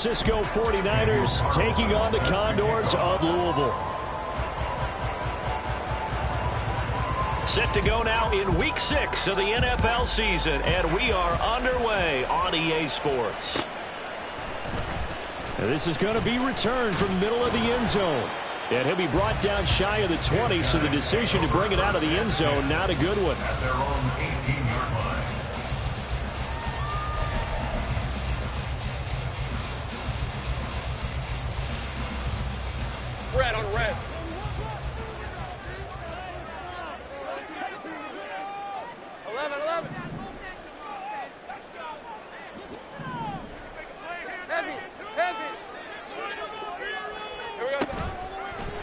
Francisco 49ers taking on the Condors of Louisville. Set to go now in Week 6 of the NFL season, and we are underway on EA Sports. This is going to be returned from the middle of the end zone. And he'll be brought down shy of the 20, so the decision to bring it out of the end zone, not a good one. At their own 18-yard line. Red on red.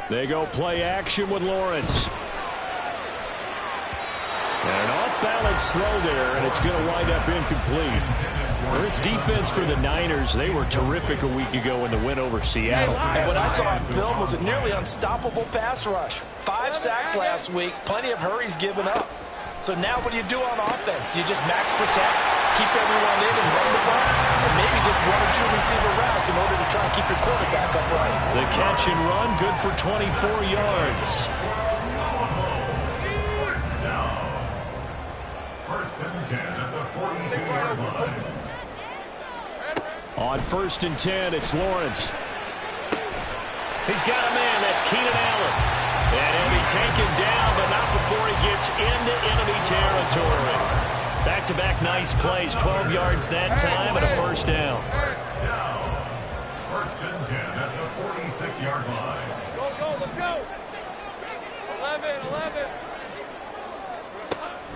They go play action with Lawrence. And an off-balance throw there, and it's going to wind up incomplete. Well, this defense for the Niners, they were terrific a week ago in the win over Seattle. And what I saw on film was a nearly unstoppable pass rush. 5 sacks last week, plenty of hurries given up. So now what do you do on offense? You just max protect, keep everyone in and run the ball, and maybe just 1 or 2 receiver routes in order to try and keep your quarterback upright. The catch and run, good for 24 yards. First and 10 at the 42-yard line. On 1st and 10, it's Lawrence. He's got a man, that's Keenan Allen. And he'll be taken down, but not before he gets into enemy territory. Back-to-back nice plays, 12 yards that time and a first down. First down. First and 10 at the 46-yard line. Go, let's go. 11.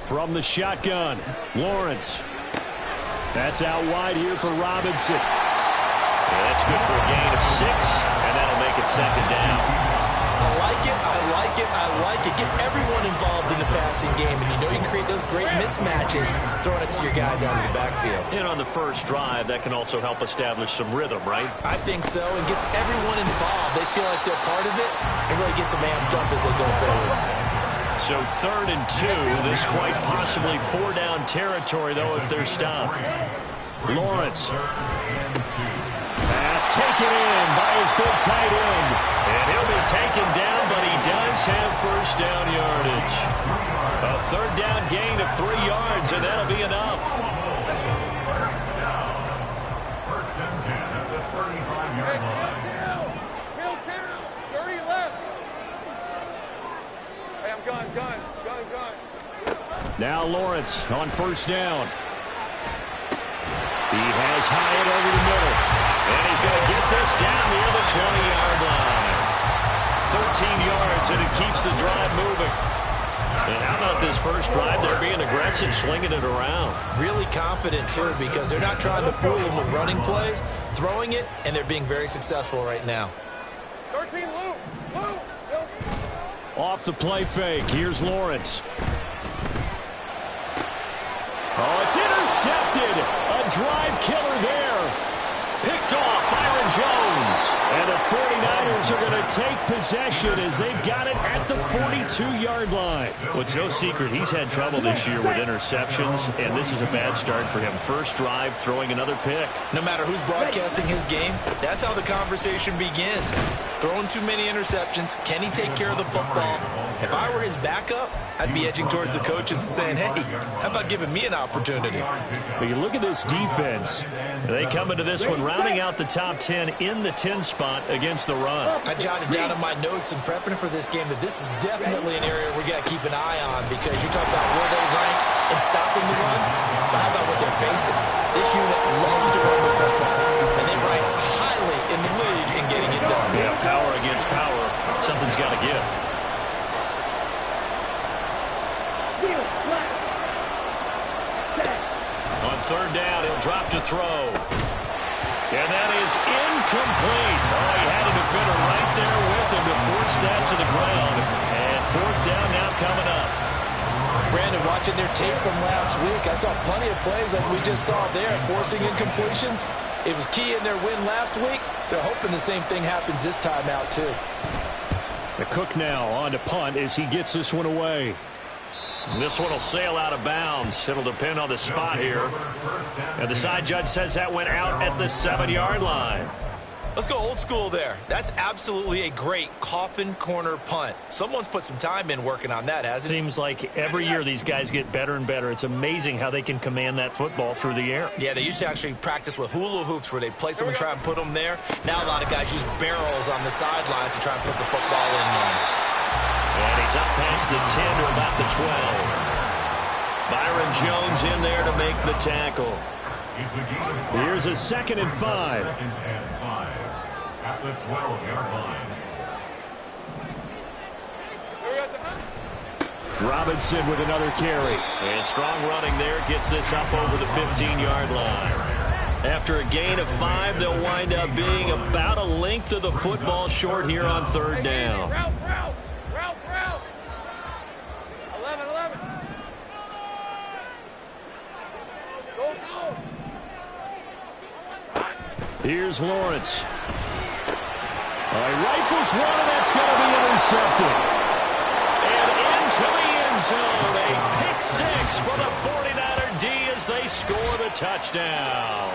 From the shotgun, Lawrence. That's out wide here for Robinson. Yeah, that's good for a gain of 6, and that'll make it second down. I like it. Get everyone involved in the passing game, and you know you can create those great mismatches throwing it to your guys out of the backfield. And on the first drive, that can also help establish some rhythm, right? I think so, and gets everyone involved. They feel like they're part of it, and really gets them amped up as they go forward. So 3rd and 2, this quite possibly 4-down territory, though, if they're stopped. Lawrence. Pass taken in by his big tight end. And he'll be taken down, but he does have first down yardage. A 3rd down gain of 3 yards, and that'll be enough. First down. First and 10 at the 35-yard line. Hill, 30 left. Hey, I'm gun. Now Lawrence on 1st down. He has Hyatt over the middle. And he's going to get this down near the 20-yard line. 13 yards, and it keeps the drive moving. And how about this first drive? They're being aggressive, slinging it around. Really confident, too, because they're not trying to fool them with running plays, throwing it, and they're being very successful right now. 13, Lou. Off the play fake. Here's Lawrence. Oh, it's intercepted. A drive killer there. Picked off Byron Jones. And the 49ers are going to take possession as they've got it at the 42-yard line. Well, it's no secret he's had trouble this year with interceptions, and this is a bad start for him. First drive, throwing another pick. No matter who's broadcasting his game, that's how the conversation begins. Throwing too many interceptions. Can he take care of the football? If I were his backup, I'd be edging towards the coaches and saying, hey, how about giving me an opportunity? But you look at this defense. They come into this one rounding out the top 10 in the 10 spot against the run. I jotted down in my notes and prepping for this game that this is definitely an area we got to keep an eye on, because you're talking about where they rank in stopping the run. But how about what they're facing? This unit loves to run the football, and they rank highly in the league in getting it done. Yeah, power against power. Something's got to give. On 3rd down, he'll drop to throw. And that is incomplete. Oh, he had a defender right there with him to force that to the ground. And 4th down now coming up. Brandon, watching their tape from last week, I saw plenty of plays like we just saw there, forcing incompletions. It was key in their win last week. They're hoping the same thing happens this time out, too. The Cook now on to punt as he gets this one away. This one will sail out of bounds. It'll depend on the spot here. And the side judge says that went out at the 7-yard line. Let's go old school there. That's absolutely a great coffin corner punt. Someone's put some time in working on that, hasn't it? Seems like every year these guys get better and better. It's amazing how they can command that football through the air. Yeah, they used to actually practice with hula hoops where they place them and try and put them there. Now a lot of guys use barrels on the sidelines to try and put the football in there. And he's up past the 10 to about the 12. Byron Jones in there to make the tackle. Here's a 2nd and 5. 2nd and 5 at the 12-yard line. Robinson with another carry. And strong running there gets this up over the 15-yard line. After a gain of 5, they'll wind up being about a length of the football short here on 3rd down. Route. 11. Go. Here's Lawrence. He rifles one, and that's going to be intercepted. And into the end zone, a pick 6 for the 49er D as they score the touchdown.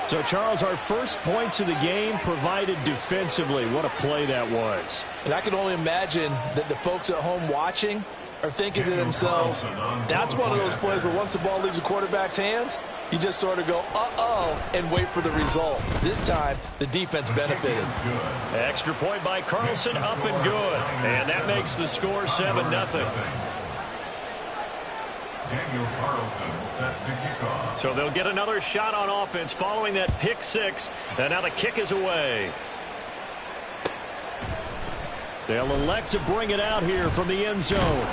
So, Charles, our first points of the game provided defensively. What a play that was. And I can only imagine that the folks at home watching are thinking to themselves, that's one of those plays where once the ball leaves the quarterback's hands, you just sort of go, uh-oh, and wait for the result. This time, the defense benefited. Extra point by Carlson, up and good. And that makes the score 7-0. Daniel Carlson set to kick off. So they'll get another shot on offense following that pick 6. And now the kick is away. They'll elect to bring it out here from the end zone.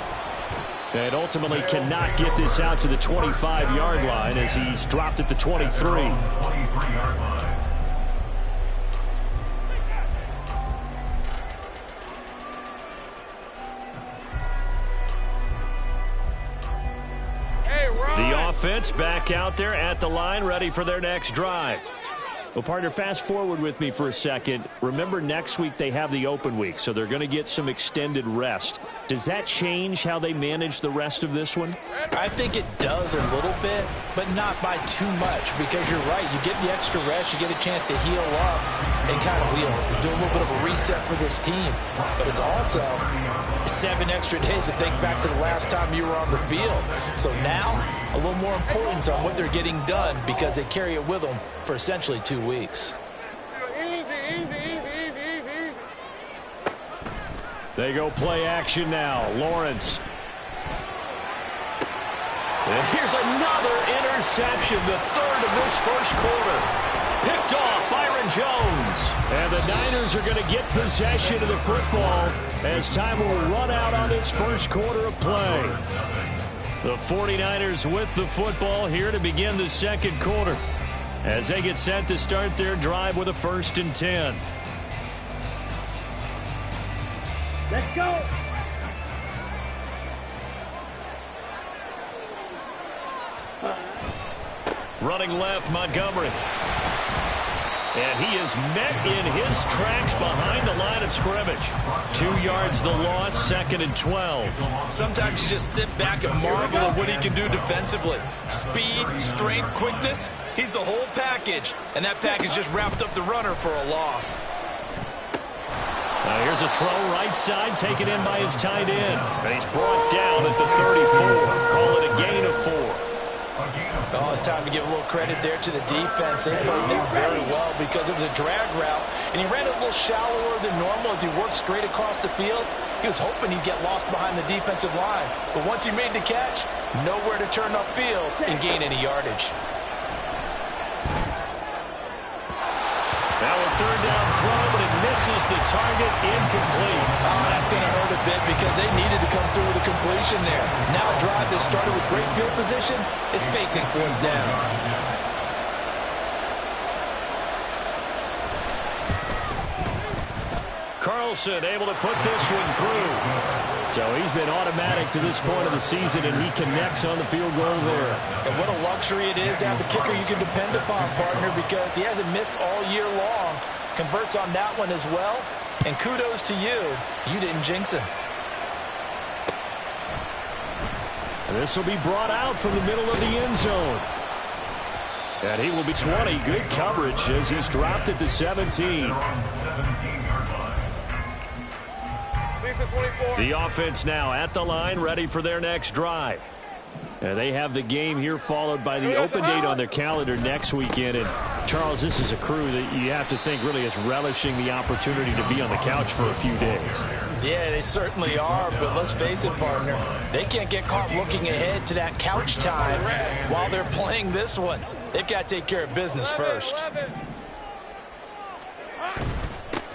And ultimately cannot get this out to the 25-yard line as he's dropped at the 23. 23-yard line. Hey, Ron. The offense back out there at the line, ready for their next drive. Well, partner, fast forward with me for a second. Remember, next week they have the open week, so they're going to get some extended rest. Does that change how they manage the rest of this one? I think it does a little bit, but not by too much, because you're right. You get the extra rest, you get a chance to heal up and kind of do a little bit of a reset for this team. But it's also 7 extra days to think back to the last time you were on the field. So now, a little more importance on what they're getting done because they carry it with them for essentially 2 weeks. Easy. They go play action now. Lawrence. And here's another interception, the 3rd of this first quarter. Picked off Byron Jones. And the Niners are going to get possession of the football as time will run out on this first quarter of play. The 49ers with the football here to begin the second quarter as they get set to start their drive with a 1st and 10. Let's go. Running left, Montgomery. And he is met in his tracks behind the line of scrimmage. 2 yards the loss, 2nd and 12. Sometimes you just sit back and marvel at what he can do defensively. Speed, strength, quickness, he's the whole package. And that package just wrapped up the runner for a loss. Here's a throw right side taken in by his tight end. And he's brought down at the 34. Call it a gain of 4. Oh, it's time to give a little credit there to the defense. They played that very well because it was a drag route, and he ran a little shallower than normal as he worked straight across the field. He was hoping he'd get lost behind the defensive line, but once he made the catch, nowhere to turn upfield and gain any yardage. Now a 3rd down throw, but it misses the target, incomplete. Oh, that's going to hurt a bit because they needed to come through with a completion there. Now a drive that started with great field position is facing 4th down. Carlson able to put this one through. So he's been automatic to this point of the season, and he connects on the field goal there. And what a luxury it is to have the kicker you can depend upon, partner, because he hasn't missed all year long. Converts on that one as well. And kudos to you. You didn't jinx him. This will be brought out from the middle of the end zone. And he will be 20. Good coverage as he's dropped at the 17. The offense now at the line, ready for their next drive. They have the game here followed by the open date on their calendar next weekend. And Charles, this is a crew that you have to think really is relishing the opportunity to be on the couch for a few days. Yeah, they certainly are, but let's face it, partner. They can't get caught looking ahead to that couch time while they're playing this one. They've got to take care of business first.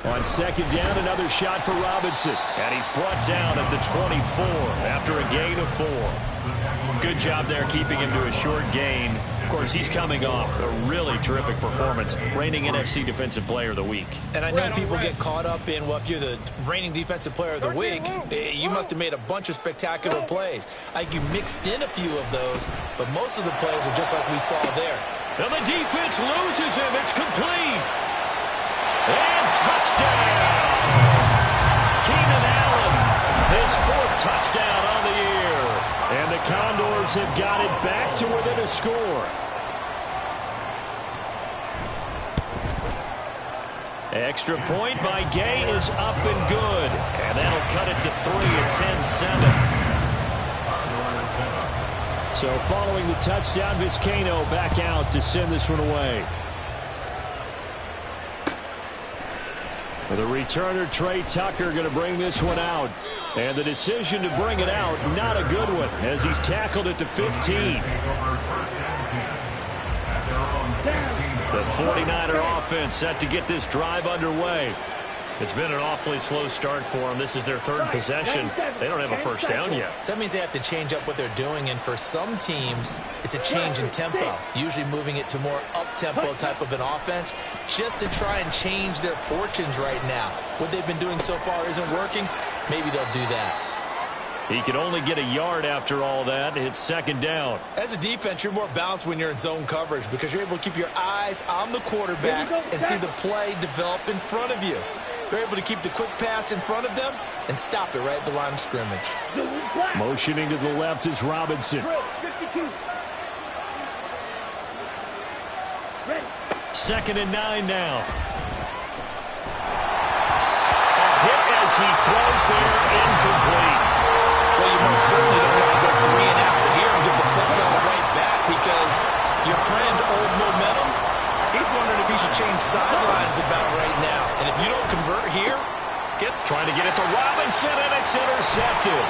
On second down, another shot for Robinson. And he's brought down at the 24 after a gain of 4. Good job there keeping him to a short gain. Of course, he's coming off a really terrific performance, reigning NFC Defensive Player of the Week. And I know people get caught up in, well, if you're the reigning Defensive Player of the Week, you must have made a bunch of spectacular plays. I think you mixed in a few of those, but most of the plays are just like we saw there. And the defense loses him. It's complete. And touchdown! Keenan Allen, his 4th touchdown on the year. And the Condors have got it back to within a score. Extra point by Gay is up and good. And that'll cut it to 3 at 10-7. So following the touchdown, Vizcaino back out to send this one away. The returner, Trey Tucker, going to bring this one out. And the decision to bring it out, not a good one, as he's tackled at the 15. The 49er offense set to get this drive underway. It's been an awfully slow start for them. This is their 3rd possession. They don't have a first down yet. So that means they have to change up what they're doing, and for some teams, it's a change in tempo, usually moving it to more up-tempo type of an offense, just to try and change their fortunes right now. What they've been doing so far isn't working. Maybe they'll do that. He can only get a yard after all that. It's second down. As a defense, you're more balanced when you're in zone coverage because you're able to keep your eyes on the quarterback and see the play develop in front of you. They're able to keep the quick pass in front of them and stop it right at the line of scrimmage. Motioning to the left is Robinson. Second and 9 now. A hit as he throws there, incomplete. Well, you most certainly don't want to go 3 and out here and get the football right back because your friend, Old Momentum, he's wondering if he should change sidelines about right now. And if you don't convert here, trying to get it to Robinson, and it's intercepted.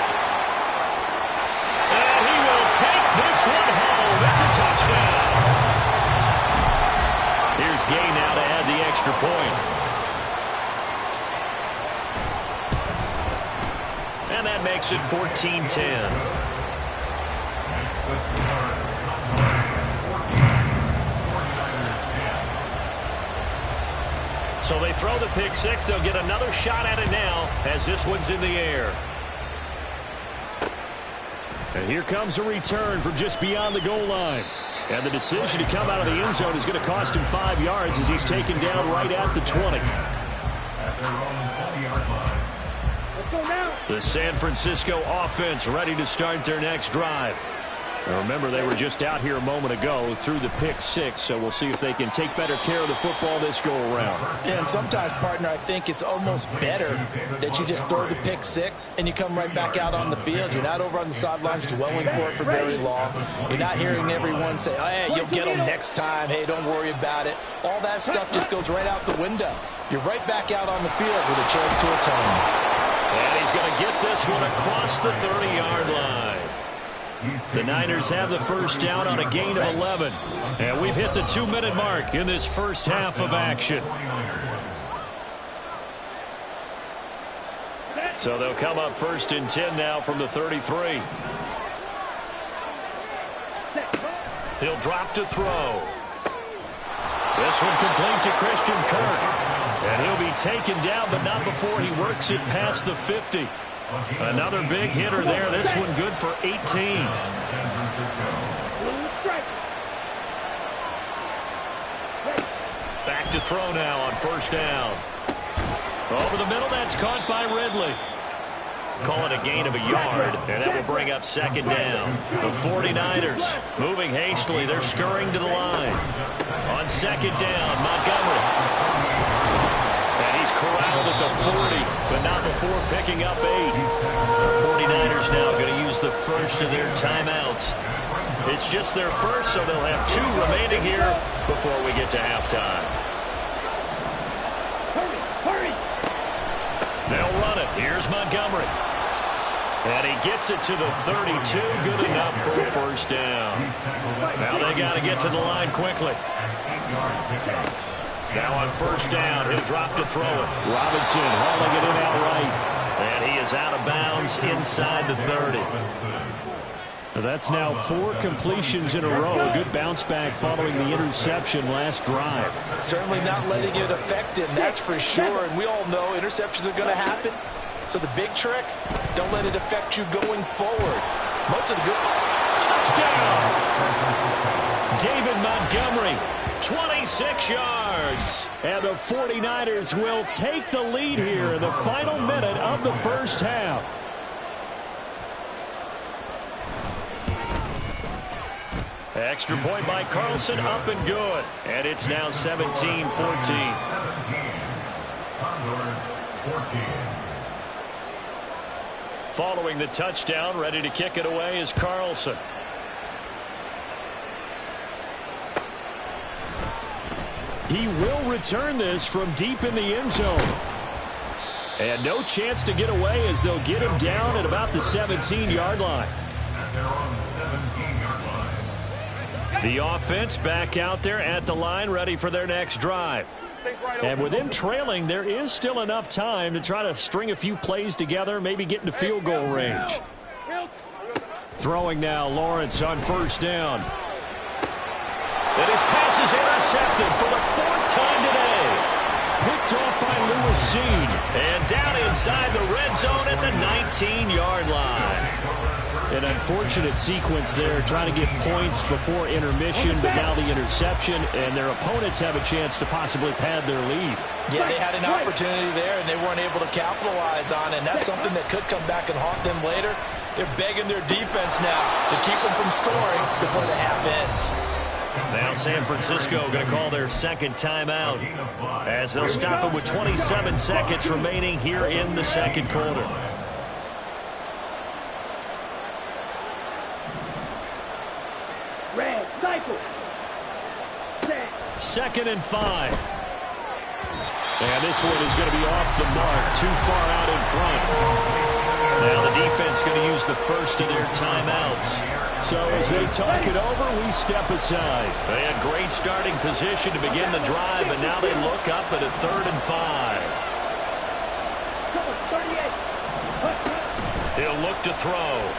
And he will take this one home. It's a touchdown. Here's Gay now to add the extra point. And that makes it 14-10. So they throw the pick 6. They'll get another shot at it now as this one's in the air. And here comes a return from just beyond the goal line. And the decision to come out of the end zone is going to cost him 5 yards as he's taken down right at the 20. The San Francisco offense ready to start their next drive. Now remember, they were just out here a moment ago through the pick 6, so we'll see if they can take better care of the football this go-around. Yeah, and sometimes, partner, I think it's almost better that you just throw the pick 6 and you come right back out on the field. You're not over on the sidelines dwelling for it for very long. You're not hearing everyone say, oh, hey, you'll get them next time. Hey, don't worry about it. All that stuff just goes right out the window. You're right back out on the field with a chance to atone. And he's going to get this one across the 30-yard line. The Niners have the first down on a gain of 11. And we've hit the 2-minute mark in this first half of action. So they'll come up first and 10 now from the 33. He'll drop to throw. This one complete to Christian Kirk. And he'll be taken down, but not before he works it past the 50. Another big hitter there. This one good for 18. Back to throw now on first down. Over the middle, that's caught by Ridley. call it a gain of a yard, and that will bring up second down. The 49ers moving hastily. They're scurrying to the line. On second down, Montgomery. And he's corralled at the 40, but not before picking up 8. The 49ers now going to use the first of their timeouts. It's just their first, so they'll have 2 remaining here before we get to halftime. Hurry! They'll run it. Here's Montgomery. And he gets it to the 32. Good enough for a first down. Now they got to get to the line quickly. Now on first down, he'll drop to throw it. Robinson hauling it in outright. And he is out of bounds inside the 30. That's now 4 completions in a row. A good bounce back following the interception last drive. Certainly not letting it affect him, that's for sure. And we all know interceptions are going to happen. So the big trick, don't let it affect you going forward. Most of the good... Touchdown! David Montgomery, 26 yards. And the 49ers will take the lead here in the final minute of the first half. Extra point by Carlson, up and good. And it's now 17-14. 17. Condors 14. Following the touchdown, ready to kick it away is Carlson. He will return this from deep in the end zone. And no chance to get away as they'll get him down at about the 17-yard line. At their own 17-yard line. The offense back out there at the line, ready for their next drive. And with them trailing, there is still enough time to try to string a few plays together, maybe get into field goal range. Throwing now, Lawrence on first down. And his pass is intercepted for the 4th time today. Picked off by Lewis Seen. And down inside the red zone at the 19-yard line. An unfortunate sequence there, trying to get points before intermission, but now the interception, and their opponents have a chance to possibly pad their lead. Yeah, they had an opportunity there, and they weren't able to capitalize on it, and that's something that could come back and haunt them later. They're begging their defense now to keep them from scoring before the half ends. Now San Francisco going to call their second timeout as they'll stop it with 27 seconds remaining here in the second quarter. Red, cycle. 2nd and 5. And this one is going to be off the mark, too far out in front. Now the defense going to use the first of their timeouts. So as they talk it over, we step aside. They had great starting position to begin the drive, but now they look up at a 3rd and 5. He'll look to throw.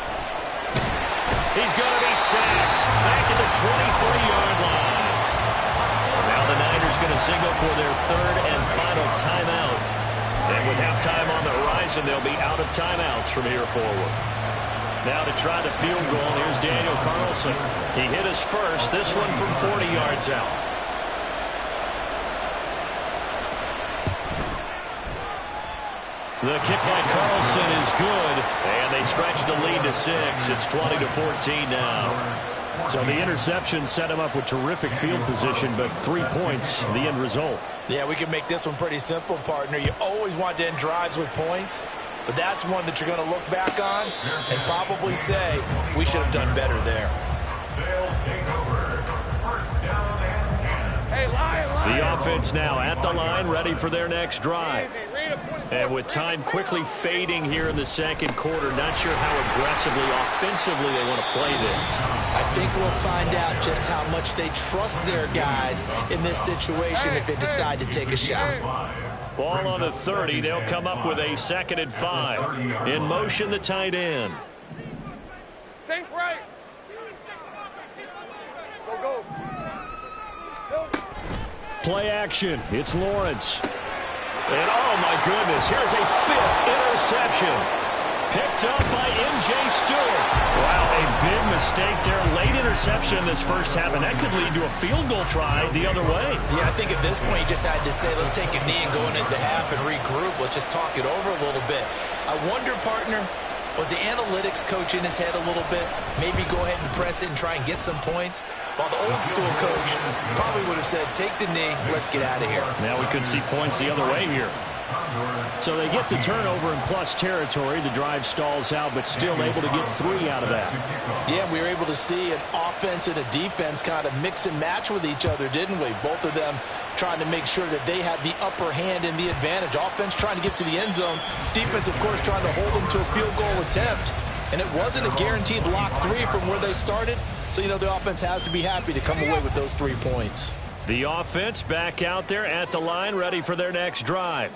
He's going to be sacked back at the 23-yard line. Now the Niners going to signal for their 3rd and final timeout. And with halftime on the horizon, they'll be out of timeouts from here forward. Now to try the field goal, here's Daniel Carlson. He hit his first, this one from 40 yards out. The kick by Carlson is good, and they stretch the lead to 6. It's 20-14 now. So the interception set him up with terrific field position, but 3 points, the end result. Yeah, we can make this one pretty simple, partner. You always want to end drives with points, but that's one that you're going to look back on and probably say, we should have done better there. They'll take over. First down and 10. Hey, Lion. The offense now at the line, ready for their next drive. And with time quickly fading here in the second quarter, not sure how aggressively, offensively they want to play this. I think we'll find out just how much they trust their guys in this situation if they decide to take a shot. Ball on the 30. They'll come up with a 2nd and 5. In motion, the tight end. Sink right. Go. Play action. It's Lawrence. And oh my goodness, here's a 5th interception. Picked up by M.J. Stewart. Wow, a big mistake there. Late interception in this first half, and that could lead to a field goal try the other way. Yeah, I think at this point you just had to say, let's take a knee and go into half and regroup. Let's just talk it over a little bit. I wonder, partner, was the analytics coach in his head a little bit? Maybe go ahead and press it and try and get some points? While the old school coach probably would have said, take the knee, let's get out of here. Now we could see points the other way here. So they get the turnover in plus territory. The drive stalls out, but still able to get 3 out of that. Yeah, we were able to see an offense and a defense kind of mix and match with each other, didn't we? Both of them trying to make sure that they had the upper hand and the advantage. Offense trying to get to the end zone. Defense, of course, trying to hold them to a field goal attempt. And it wasn't a guaranteed lock 3 from where they started. So, you know, the offense has to be happy to come away with those 3 points. The offense back out there at the line, ready for their next drive.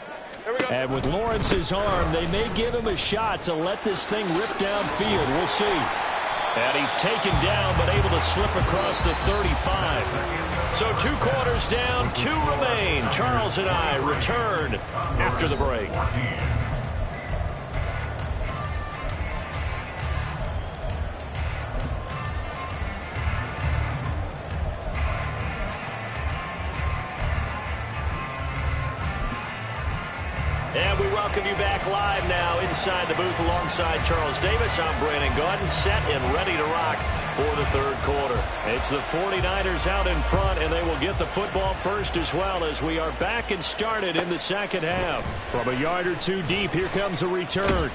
And with Lawrence's arm, they may give him a shot to let this thing rip downfield. We'll see. And he's taken down, but able to slip across the 35. So 2 quarters down, 2 remain. Charles and I return after the break. And we welcome you back live now inside the booth alongside Charles Davis. I'm Brandon Gaudin, set and ready to rock for the third quarter. It's the 49ers out in front, and they will get the football first as well as we are back and started in the second half. From a yard or 2 deep, here comes a return.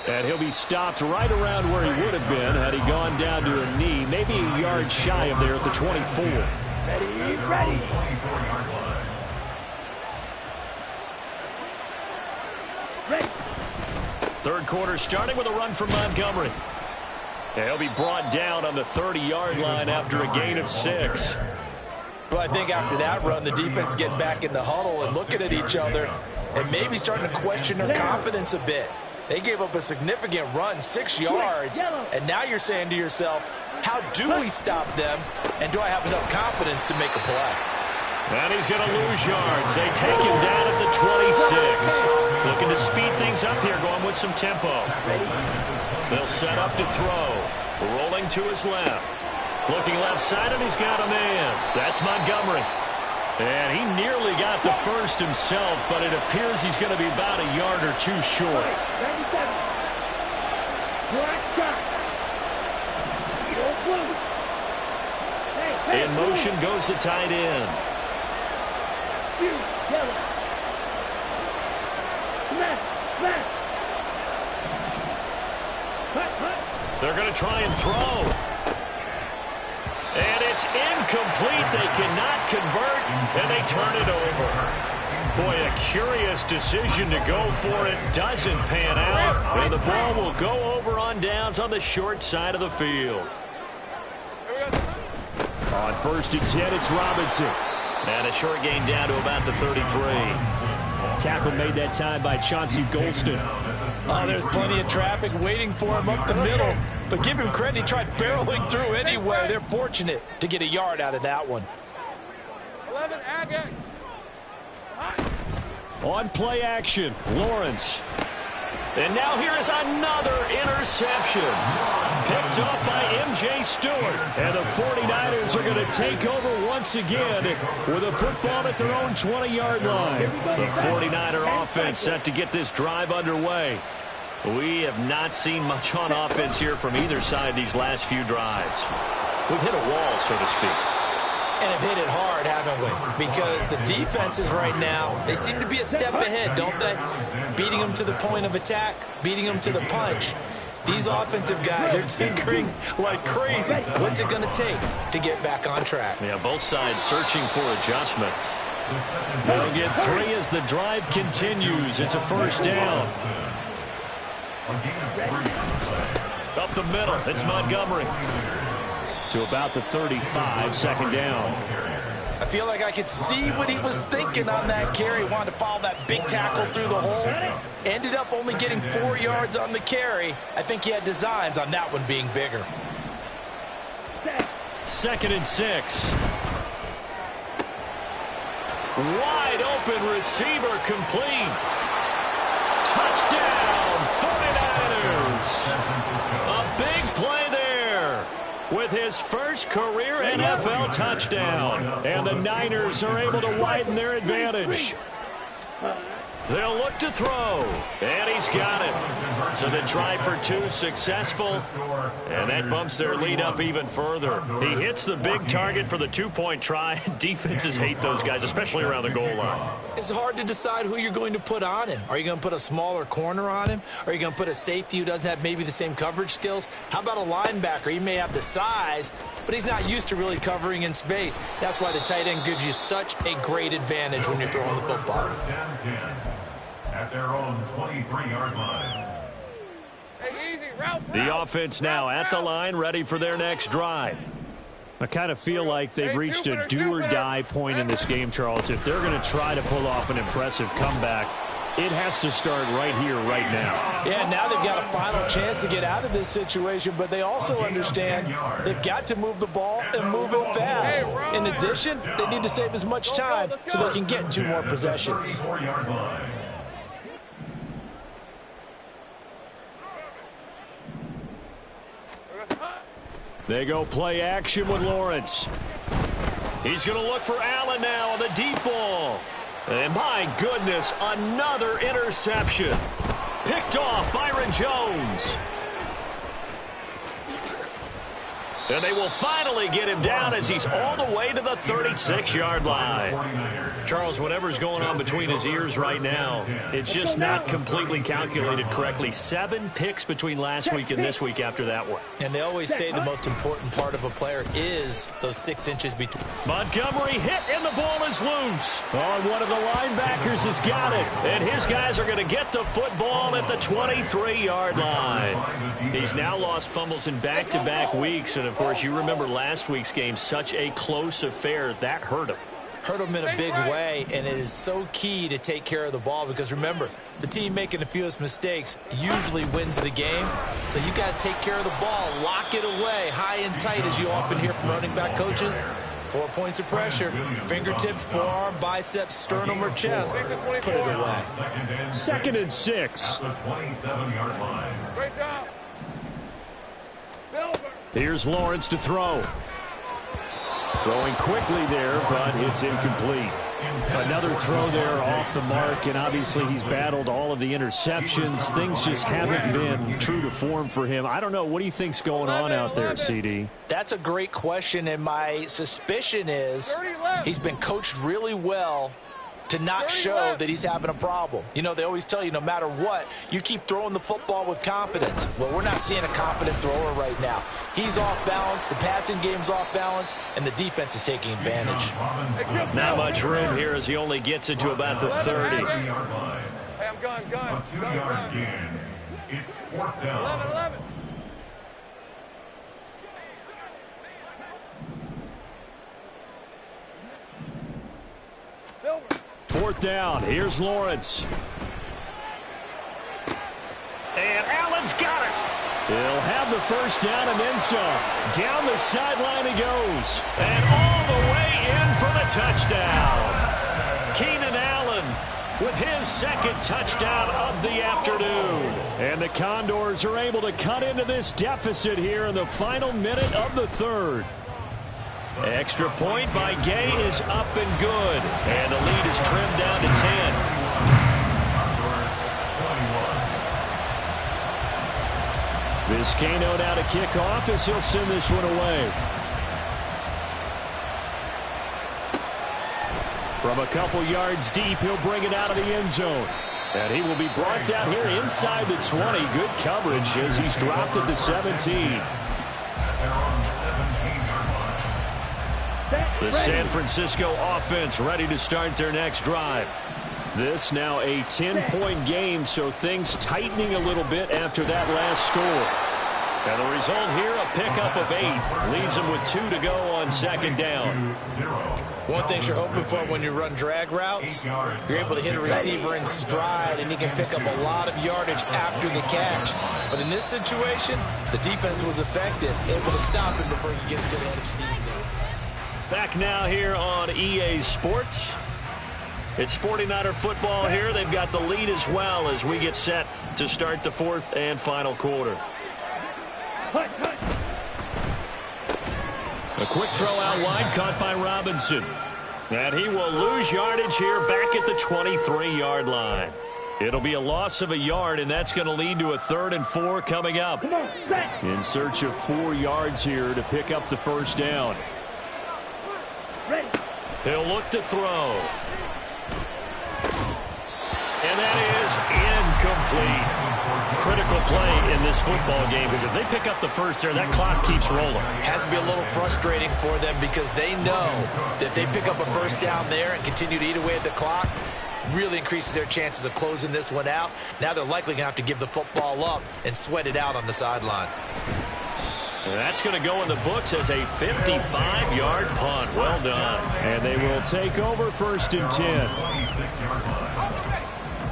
And he'll be stopped right around where he would have been had he gone down to a knee, maybe a yard shy of there at the 24. Ready. Third quarter starting with a run from Montgomery. And he'll be brought down on the 30-yard line after a gain of 6. Well, I think after that run, the defense getting back in the huddle and looking at each other and maybe starting to question their confidence a bit. They gave up a significant run, 6 yards, and now you're saying to yourself, how do we stop them, and do I have enough confidence to make a play? And he's going to lose yards. They take him down at the 26. Looking to speed things up here, going with some tempo. They'll set up to throw. Rolling to his left. Looking left side, and he's got a man. That's Montgomery. And he nearly got the first himself, but it appears he's going to be about a yard or 2 short. In motion goes the tight end. They're going to try and throw. And it's incomplete. They cannot convert, and they turn it over. Boy, a curious decision to go for it. Doesn't pan out, and the ball will go over on downs on the short side of the field. On 1st and 10, it's Robinson. And a short gain down to about the 33. Tackle made that time by Chauncey Golston. Oh, there's plenty of traffic waiting for him up the middle. But give him credit, he tried barreling through anywhere. They're fortunate to get a yard out of that one. 11, Agate. On play action, Lawrence. And now here is another interception. Picked up by M.J. Stewart. And the 49ers are going to take over once again with a football at their own 20-yard line. The 49er offense set to get this drive underway. We have not seen much on offense here from either side these last few drives. We've hit a wall, so to speak. And have hit it hard, haven't we? Because the defenses right now, they seem to be a step ahead, don't they? Beating them to the point of attack, beating them to the punch. These offensive guys are tinkering like crazy. What's it going to take to get back on track? Yeah, both sides searching for adjustments. They'll get 3 as the drive continues. It's a first down. Up the middle, it's Montgomery. To about the 35, second down. I feel like I could see what he was thinking on that carry. Wanted to follow that big tackle through the hole. Ended up only getting 4 yards on the carry. I think he had designs on that one being bigger. 2nd and 6. Wide open receiver complete. Touchdown, 49ers. with his first career NFL touchdown. And the Niners are able to widen their advantage. They'll look to throw, and he's got it. So the try for two successful, and that bumps their lead up even further. He hits the big target for the two-point try. Defenses hate those guys, especially around the goal line. It's hard to decide who you're going to put on him. Are you going to put a smaller corner on him? Are you going to put a safety who doesn't have maybe the same coverage skills? How about a linebacker? He may have the size, but he's not used to really covering in space. That's why the tight end gives you such a great advantage when you're throwing the football. First and 10 at their own 23-yard line. Hey, easy, route. The offense now at the line, ready for their next drive. I kind of feel like they've reached a do-or-die point in this game, Charles. If they're going to try to pull off an impressive comeback, it has to start right here, right now. Yeah, now they've got a final chance to get out of this situation, but they also understand they've got to move the ball and move it fast. In addition, they need to save as much time so they can get two more possessions. 24-yard line. They go play action with Lawrence. He's going to look for Allen now on the deep ball. And my goodness, another interception. Picked off Byron Jones. And they will finally get him down as he's all the way to the 36-yard line. Charles, whatever's going on between his ears right now, it's just not completely calculated correctly. 7 picks between last week and this week after that one. And they always say the most important part of a player is those 6 inches between. Montgomery hit, and the ball is loose. Oh, one of the linebackers has got it. And his guys are going to get the football at the 23-yard line. He's now lost fumbles in back-to-back weeks. And, of course, you remember last week's game, such a close affair. That hurt him. Hurt him in a big way, and it is so key to take care of the ball because, remember, the team making the fewest mistakes usually wins the game. So you got to take care of the ball, lock it away, high and tight, as you often hear from running back coaches. 4 points of pressure, fingertips, forearm, biceps, sternum, or chest. Put it away. 2nd and 6. At the 27-yard line. Great job. Silver. Here's Lawrence to throw. Throwing quickly there, but it's incomplete. Another throw there off the mark, and obviously he's battled all of the interceptions. Things just haven't been true to form for him. I don't know. What do you think's going on out there, CD? That's a great question, and my suspicion is he's been coached really well to not show that he's having a problem. You know, they always tell you no matter what, you keep throwing the football with confidence. Well, we're not seeing a confident thrower right now. He's off balance, the passing game's off balance, and the defense is taking advantage. Not much room here as he only gets it to about the 30. Hey, I'm gun. A 2-yard gain. It's 4th down. 11. Silver. 4th down. Here's Lawrence. And Allen's got it. He'll have the first down and then some. Down the sideline he goes. And all the way in for the touchdown. Keenan Allen with his 2nd touchdown of the afternoon. And the Condors are able to cut into this deficit here in the final minute of the 3rd. Extra point by Gay is up and good. And the lead is trimmed down to 10. Vizcaino now to kick off as he'll send this one away. From a couple yards deep, he'll bring it out of the end zone. And he will be brought down here inside the 20. Good coverage as he's dropped at the 17. The San Francisco offense ready to start their next drive. This now a 10-point game, so things tightening a little bit after that last score. And the result here, a pickup of 8. Leaves them with 2 to go on 2nd down. One thing you're hoping for when you run drag routes, you're able to hit a receiver in stride, and he can pick up a lot of yardage after the catch. But in this situation, the defense was effective, able to stop him before he gets a good head of steam. Back now here on EA Sports. It's 49er football here. They've got the lead as well as we get set to start the 4th and final quarter. A quick throw out wide, caught by Robinson. And he will lose yardage here back at the 23-yard line. It'll be a loss of a yard, and that's going to lead to a 3rd and 4 coming up. In search of 4 yards here to pick up the first down. He'll look to throw. And that is incomplete. Critical play in this football game, because if they pick up the first there, that clock keeps rolling. Has to be a little frustrating for them because they know that if they pick up a first down there and continue to eat away at the clock, really increases their chances of closing this one out. Now they're likely going to have to give the football up and sweat it out on the sideline. And that's going to go in the books as a 55-yard punt. Well done. And they will take over 1st and 10.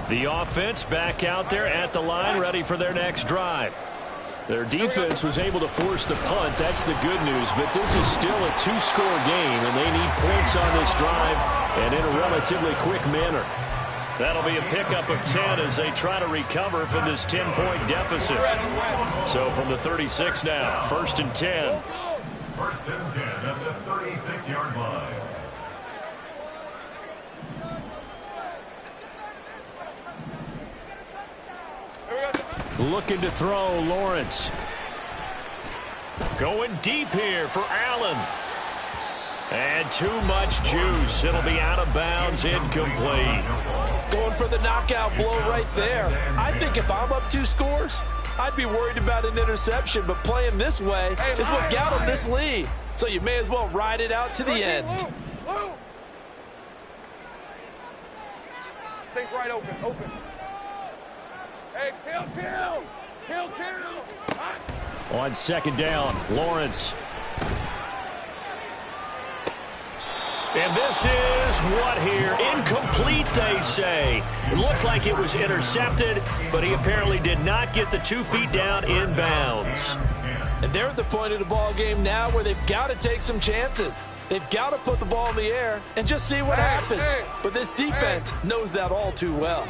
The offense back out there at the line, ready for their next drive. Their defense was able to force the punt. That's the good news. But this is still a 2-score game, and they need points on this drive and in a relatively quick manner. That'll be a pickup of 10 as they try to recover from this 10-point deficit. So from the 36 now, 1st and 10. 1st and 10 at the 36-yard line. Looking to throw, Lawrence. Going deep here for Allen. And too much juice. It'll be out of bounds, incomplete. Going for the knockout blow right there. I think if I'm up 2 scores, I'd be worried about an interception, but playing this way is what got them this lead. So you may as well ride it out to the end. Take right open. Hey, kill. On 2nd down, Lawrence. And this is what here? Incomplete, they say. It looked like it was intercepted, but he apparently did not get the 2 feet down in bounds. And they're at the point of the ball game now where they've got to take some chances. They've got to put the ball in the air and just see what happens. But this defense knows that all too well.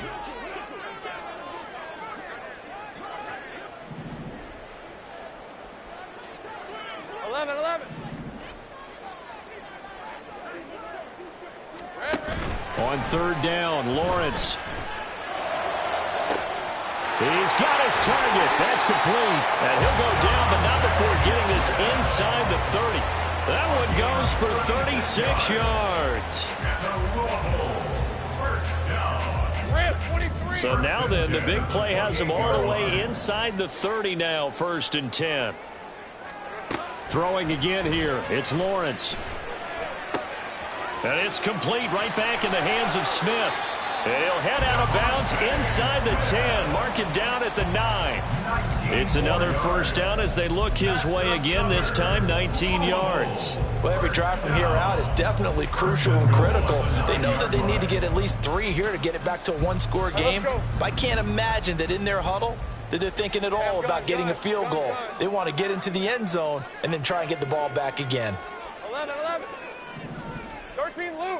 On 3rd down, Lawrence. He's got his target. That's complete. And he'll go down, but not before getting this inside the 30. That one goes for 36 yards. So now then, the big play has him all the way inside the 30 now, 1st and 10. Throwing again here, it's Lawrence. And it's complete right back in the hands of Smith. He'll head out of bounds inside the 10. Mark it down at the 9. It's another 1st down as they look his way again, this time 19 yards. Well, every drive from here out is definitely crucial and critical. They know that they need to get at least 3 here to get it back to a 1-score game. But I can't imagine that in their huddle that they're thinking at all about getting a field goal. They want to get into the end zone and then try and get the ball back again. 11. 13, Lou.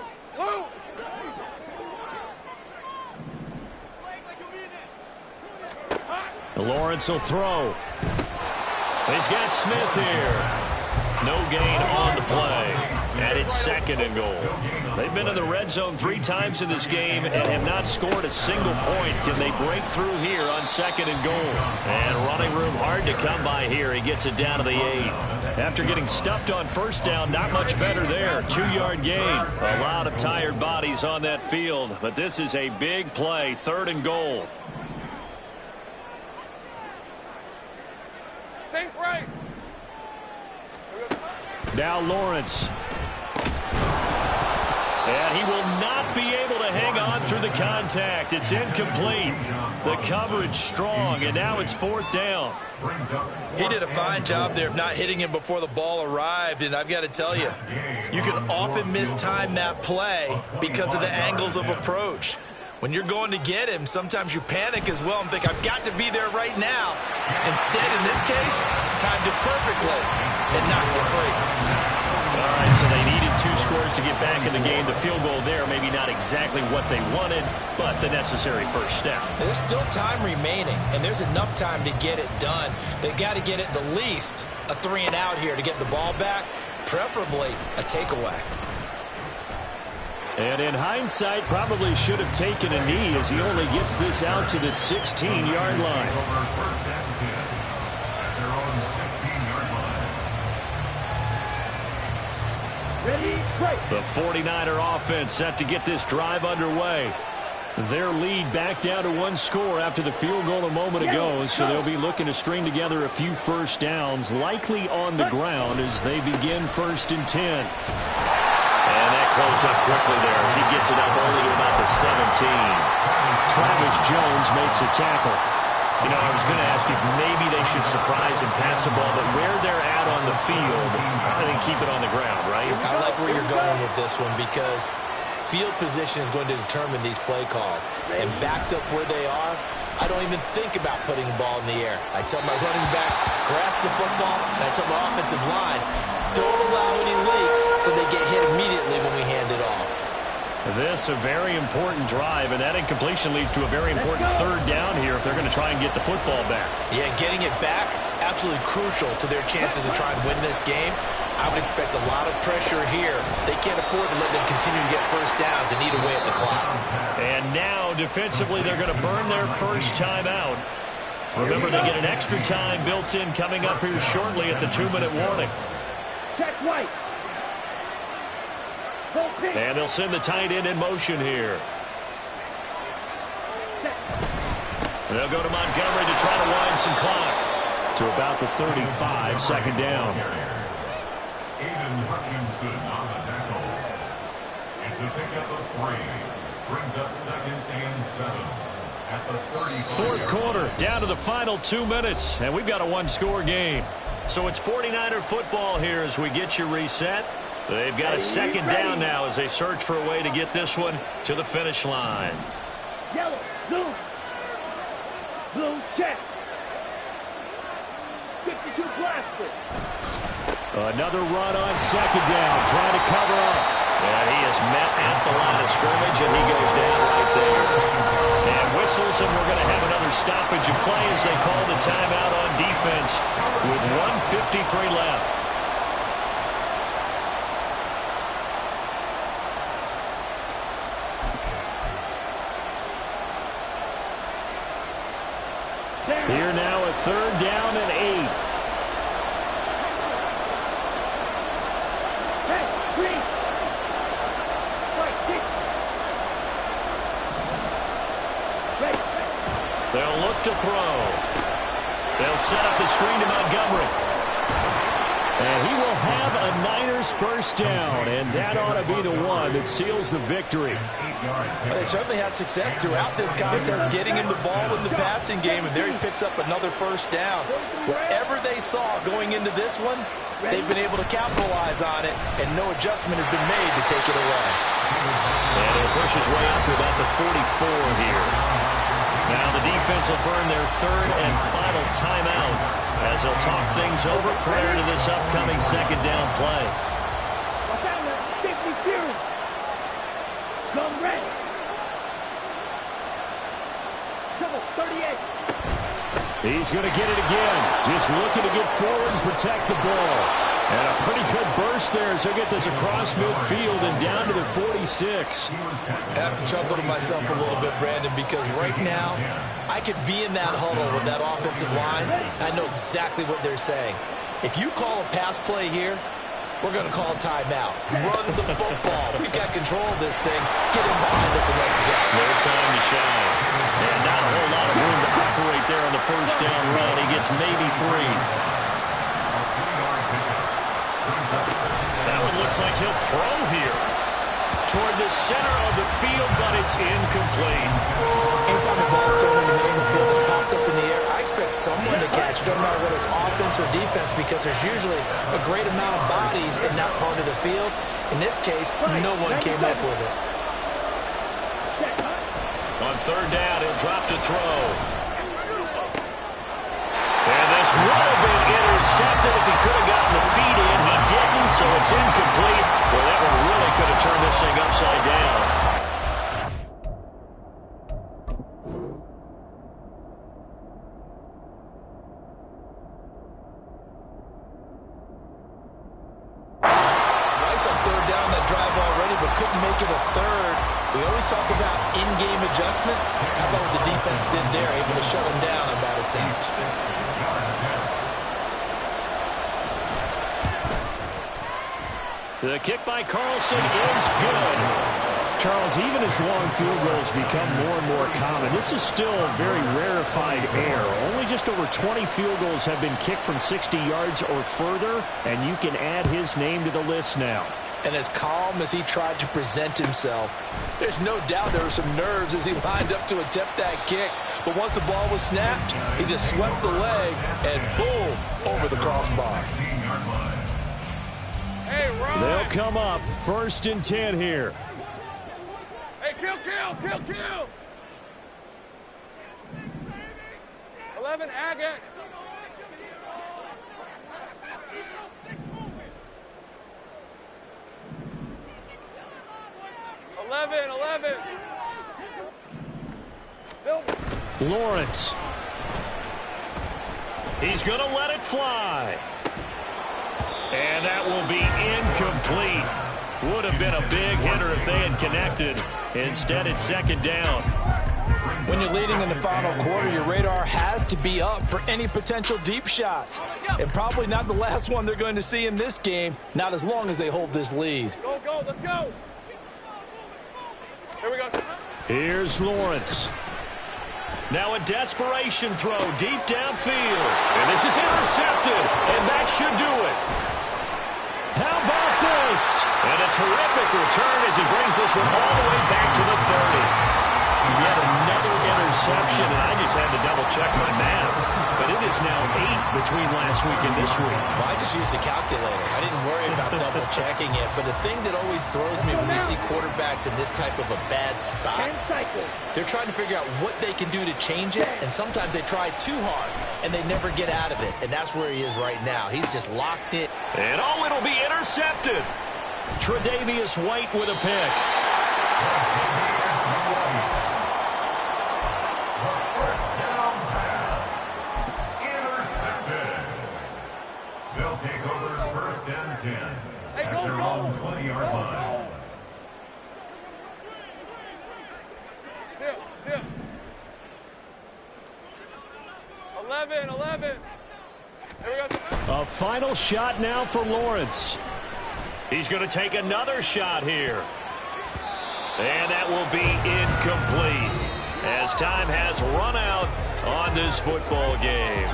Lawrence will throw. He's got Smith here. No gain on the play. And it's 2nd and goal. They've been in the red zone 3 times in this game and have not scored a single point. Can they break through here on 2nd and goal? And running room hard to come by here. He gets it down to the 8. After getting stuffed on 1st down, not much better there. 2-yard gain. A lot of tired bodies on that field. But this is a big play. 3rd and goal. Think right. Now Lawrence. And he will not be able to hang on through the contact. It's incomplete. The coverage strong, and now it's 4th down. He did a fine job there of not hitting him before the ball arrived, and I've got to tell you, you can often mistime that play because of the angles of approach. When you're going to get him, sometimes you panic as well and think, I've got to be there right now. Instead, in this case, timed it perfectly and knocked it free. All right, so they needed 2 scores to get back in the game. The field goal there, maybe not exactly what they wanted, but the necessary first step. There's still time remaining, and there's enough time to get it done. They've got to get at the least a 3 and out here to get the ball back. preferably a takeaway. And in hindsight, probably should have taken a knee as he only gets this out to the 16-yard line. Over first and 10 at their own 16-yard line. Ready, break. The 49er offense set to get this drive underway. Their lead back down to one score after the field goal a moment ago, so they'll be looking to string together a few first downs, likely on the ground as they begin 1st and 10. And that closed up quickly there as he gets it up only to about the 17. Travis Jones makes a tackle. You know, I was going to ask if maybe they should surprise and pass the ball, but where they're at on the field, I think keep it on the ground, right? I like where you're going with this one because field position is going to determine these play calls. And backed up where they are, I don't even think about putting the ball in the air. I tell my running backs, grasp the football, and I tell my offensive line, don't allow any leaks so they get hit immediately when we hand it off. This a very important drive, and that incompletion leads to a very important 3rd down here if they're going to try and get the football back. Yeah, getting it back, absolutely crucial to their chances of trying to win this game. I would expect a lot of pressure here. They can't afford to let them continue to get first downs and eat away at the clock. And now, defensively, they're going to burn their first time out. Remember, they get an extra time built in coming up here shortly at the 2-minute warning. Check right. And they'll send the tight end in motion here. They'll go to Montgomery to try to wind some clock to about the 35, 2nd down. Aiden Hutchinson on the tackle. It's a pickup of 3. Brings up 2nd and 7 at the 35. 4th quarter, down to the final 2 minutes, and we've got a one-score game. So it's 49er football here as we get you reset. They've got a 2nd down now as they search for a way to get this one to the finish line. Yellow, blue. Blue, check. 52 blaster. Another run on 2nd down, trying to cover up. And he is met at the line of scrimmage, and he goes down right there. And whistles, and we're going to have another stoppage of play as they call the timeout on defense with 1:53 left. Here now a 3rd down and 8. They'll look to throw. They'll set up the screen to Montgomery. And he will have a Niners first down, and that ought to be the one that seals the victory. They certainly had success throughout this contest getting him the ball in the passing game, and there he picks up another first down. Whatever they saw going into this one, they've been able to capitalize on it, and no adjustment has been made to take it away. And he'll push his way out to about the 44 here. Now the defense will burn their 3rd and final timeout as they'll talk things over prior to this upcoming 2nd down play. Come ready. Double 38. He's going to get it again. Just looking to get forward and protect the ball. And a pretty good burst there as he'll get this across midfield and down to the 46. I have to chuckle to myself a little bit, Brandon, because right now I could be in that huddle with that offensive line. I know exactly what they're saying. If you call a pass play here, we're going to call a timeout. Run the football. We've got control of this thing. Get him behind us and let's go. No time to shine. And not a whole lot of room to operate there on the first down run. He gets maybe 3. That one looks like he'll throw here toward the center of the field, but it's incomplete. Anytime the ball's thrown in the middle of the field, it's popped up in the air, I expect someone to catch it, no matter whether it's offense or defense, because there's usually a great amount of bodies in that part of the field. In this case, no one came up with it. On 3rd down, he'll drop to throw. And this would have been intercepted if he could have gotten the feet in. He didn't, so it's incomplete. Well, that one really could have turned this thing upside down. didn't make it a third. We always talk about in-game adjustments. How about what the defense did there, able to shut them down on that attempt. The kick by Carlson is good. Charles, even as long field goals become more and more common, this is still a very rarefied air. Only just over 20 field goals have been kicked from 60 yards or further, and you can add his name to the list now. And as calm as he tried to present himself, there's no doubt there were some nerves as he lined up to attempt that kick. But once the ball was snapped, he just swept the leg and boom, over the crossbar. Hey, Ron. They'll come up 1st and 10 here. Hey, kill. 11, Agate. 11. Lawrence. He's going to let it fly. And that will be incomplete. Would have been a big hitter if they had connected. Instead, it's 2nd down. When you're leading in the final quarter, your radar has to be up for any potential deep shots. And probably not the last one they're going to see in this game, not as long as they hold this lead. Go, let's go. Here we go. Here's Lawrence. Now a desperation throw deep downfield. And this is intercepted. And that should do it. How about this? And a terrific return as he brings this one all the way back to the 30. Yet another interception, and I just had to double-check my math. But it is now 8 between last week and this week. Well, I just used a calculator. I didn't worry about double-checking it. But the thing that always throws me when you see quarterbacks in this type of a bad spot, they're trying to figure out what they can do to change it, and sometimes they try too hard, and they never get out of it. And that's where he is right now. He's just locked in. And it'll be intercepted. Tre'Davious White with a pick. They'll take over 1st and 10 at their own 20-yard line. Zip. 11. Here we go. A final shot now for Lawrence. He's going to take another shot here. And that will be incomplete as time has run out on this football game.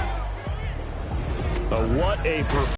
But what a performance.